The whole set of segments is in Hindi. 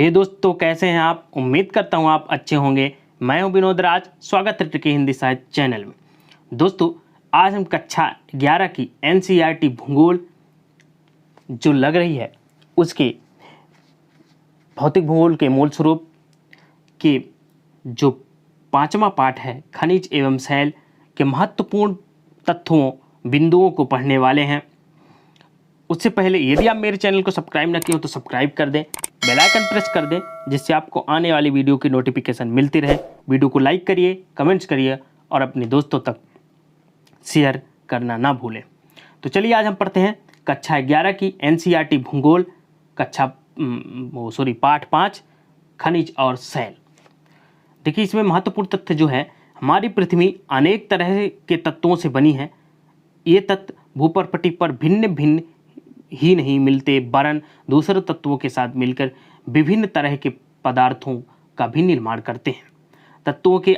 हे दोस्तों, कैसे हैं आप? उम्मीद करता हूं आप अच्छे होंगे। मैं हूं विनोद राज, स्वागत है ट्रिकी हिंदी साहित्य चैनल में। दोस्तों, आज हम कक्षा 11 की एनसीईआरटी भूगोल जो लग रही है उसके भौतिक भूगोल के मूल स्वरूप के जो 5वां पाठ है खनिज एवं शैल के महत्वपूर्ण तत्वों बिंदुओं को पढ़ने वाले हैं। उससे पहले यदि आप मेरे चैनल को सब्सक्राइब न किए हो तो सब्सक्राइब कर दें, बेल आइकन प्रेस कर दें, जिससे आपको आने वाली वीडियो की नोटिफिकेशन मिलती रहे। वीडियो को लाइक करिए, कमेंट्स करिए और अपने दोस्तों तक शेयर करना ना भूलें। तो चलिए आज हम पढ़ते हैं कक्षा 11 की एनसीईआरटी भूगोल पाठ 5 खनिज और शैल। देखिए, इसमें महत्वपूर्ण तथ्य जो है, हमारी पृथ्वी अनेक तरह के तत्वों से बनी है। ये तत्व भूपटपटी पर भिन्न भिन्न ही नहीं मिलते, वरन दूसरे तत्वों के साथ मिलकर विभिन्न तरह के पदार्थों का भी निर्माण करते हैं। तत्वों के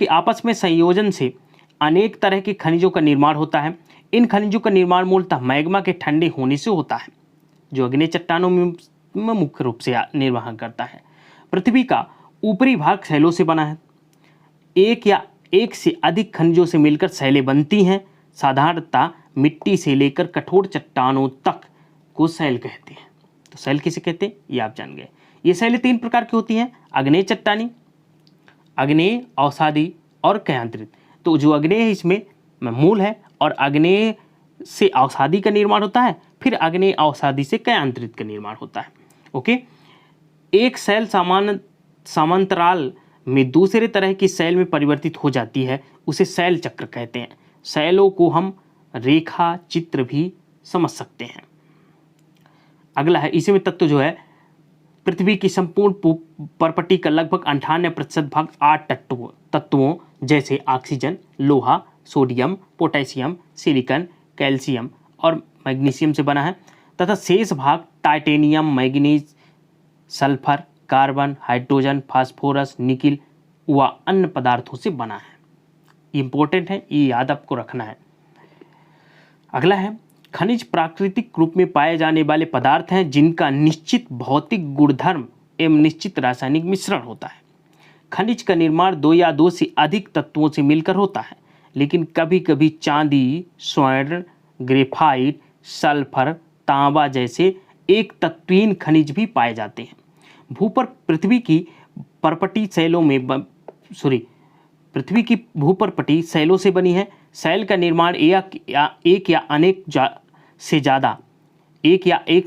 आपस में संयोजन से अनेक तरह के खनिजों का निर्माण होता है। इन खनिजों का निर्माण मूलतः मैग्मा के ठंडे होने से होता है, जो अग्नि चट्टानों में मुख्य रूप से निर्वहन करता है। पृथ्वी का ऊपरी भाग शैलों से बना है। एक या एक से अधिक खनिजों से मिलकर शैलें बनती हैं। साधारणतः मिट्टी से लेकर कठोर चट्टानों तक को शैल कहते हैं। तो शैल किसे कहते हैं ये आप जान गए। ये शैलें 3 प्रकार की होती हैं: आग्नेय चट्टानी, आग्नेय अवसादी और कयांतरित। तो जो आग्नेय है इसमें मूल है, और आग्नेय से अवसादी का निर्माण होता है, फिर आग्नेय अवसादी से कयांतरित का निर्माण होता है। ओके, एक शैल समांतराल में दूसरे तरह की शैल में परिवर्तित हो जाती है, उसे शैल चक्र कहते हैं। शैलों को हम रेखा चित्र भी समझ सकते हैं। अगला है, इसी में तत्व जो है, पृथ्वी की संपूर्ण परपटी का लगभग 98% भाग 8 तत्वों जैसे ऑक्सीजन, लोहा, सोडियम, पोटेशियम, सिलिकॉन, कैल्शियम और मैग्नीशियम से बना है, तथा शेष भाग titanium, manganese, sulphur, carbon, hydrogen, phosphorus, nickel व अन्य पदार्थों से बना है। इंपॉर्टेंट है, ये याद आपको रखना है। अगला है, खनिज प्राकृतिक रूप में पाए जाने वाले पदार्थ हैं जिनका निश्चित भौतिक गुणधर्म एवं निश्चित रासायनिक मिश्रण होता है। खनिज का निर्माण 2 या 2 से अधिक तत्वों से मिलकर होता है, लेकिन कभी कभी चांदी, स्वर्ण, ग्रेफाइट, सल्फर, तांबा जैसे एक तत्वीय खनिज भी पाए जाते हैं। पृथ्वी की भूपरपटी शैलों से बनी है। शैल का निर्माण एक या एक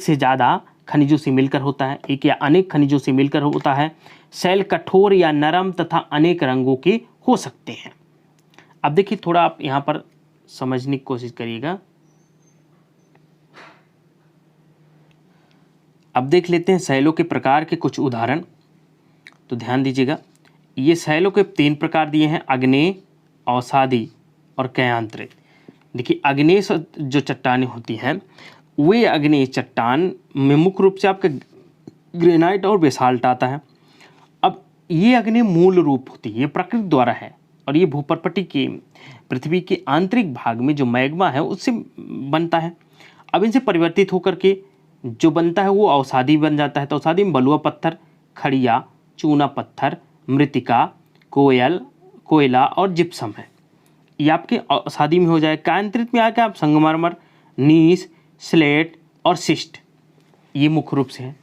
से ज़्यादा खनिजों से मिलकर होता है। एक या अनेक खनिजों से मिलकर होता है। शैल कठोर या नरम तथा अनेक रंगों के हो सकते हैं। अब देखिए, थोड़ा आप यहाँ पर समझने की कोशिश करिएगा। अब देख लेते हैं शैलों के प्रकार के कुछ उदाहरण। तो ध्यान दीजिएगा, ये शैलों के 3 प्रकार दिए हैं: आग्नेय, अवसादी और कयांतरित। देखिए, आग्नेय जो चट्टानें होती हैं, वे आग्नेय चट्टान में मुख्य रूप से आपका ग्रेनाइट और बेसाल्ट आता है। अब ये आग्नेय मूल रूप होती है, ये प्रकृति द्वारा है, और ये भूपटपटी के पृथ्वी के आंतरिक भाग में जो मैग्मा है उससे बनता है। अब इनसे परिवर्तित होकर के जो बनता है वो अवसादी बन जाता है। तो अवसादी में बलुआ पत्थर, खड़िया, चूना पत्थर, मृतिका, कोयला और जिप्सम है। ये आपके अवसादी में हो जाए। कयांतरित में आके आप संगमरमर, नीस, स्लेट और शिस्ट, ये मुख्य रूप से है।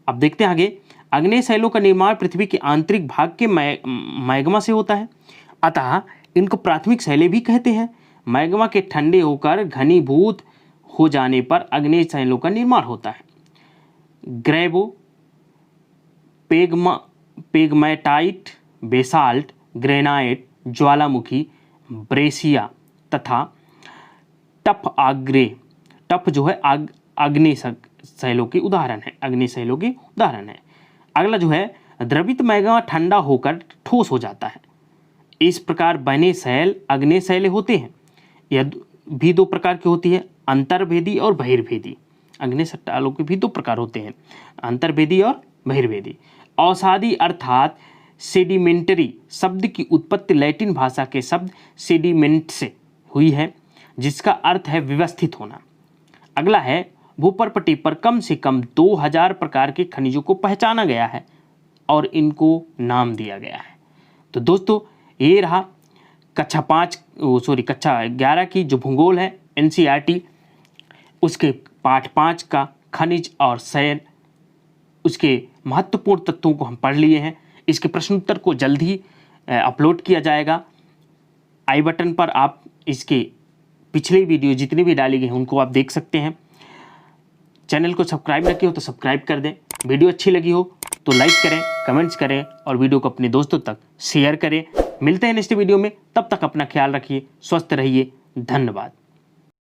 अब देखते हैं आगे। आग्नेय शैलों का निर्माण पृथ्वी के आंतरिक भाग के मैग्मा से होता है, अतः इनको प्राथमिक शैलें भी कहते हैं। मैग्मा के ठंडे होकर घनीभूत हो जाने पर आग्नेय शैलों का निर्माण होता है। ग्रेवो, पेगमेटाइट, बेसाल्ट, ग्रेनाइट, ज्वालामुखी, ब्रेसिया तथा टफ जो है आग्नेय शैलों के उदाहरण है। अगला जो है, द्रवित मैग्मा ठंडा होकर ठोस हो जाता है। इस प्रकार बने शैल आग्नेय शैलें होते हैं। यह भी 2 प्रकार की होती है: अंतर्भेदी और बहिर्भेदी। आग्नेय शैलों के भी 2 प्रकार होते हैं, अंतर्भेदी और बहिर्भेदी। अवसादी अर्थात सेडिमेंटरी शब्द की उत्पत्ति लैटिन भाषा के शब्द सेडिमेंट से हुई है, जिसका अर्थ है व्यवस्थित होना। अगला है भूपर्पटी पर कम से कम 2000 प्रकार के खनिजों को पहचाना गया है और इनको नाम दिया गया है। तो दोस्तों ये रहा कक्षा 11 की जो भूगोल है NCERT, उसके पाठ 5 का खनिज और शयन, उसके महत्वपूर्ण तत्वों को हम पढ़ लिए हैं। इसके प्रश्न उत्तर को जल्द ही अपलोड किया जाएगा। आई बटन पर आप इसके पिछले वीडियो जितने भी डाले गए हैं उनको आप देख सकते हैं। चैनल को सब्सक्राइब न किया हो तो सब्सक्राइब कर दें। वीडियो अच्छी लगी हो तो लाइक करें, कमेंट्स करें और वीडियो को अपने दोस्तों तक शेयर करें। मिलते हैं नेक्स्ट वीडियो में, तब तक अपना ख्याल रखिए, स्वस्थ रहिए, धन्यवाद।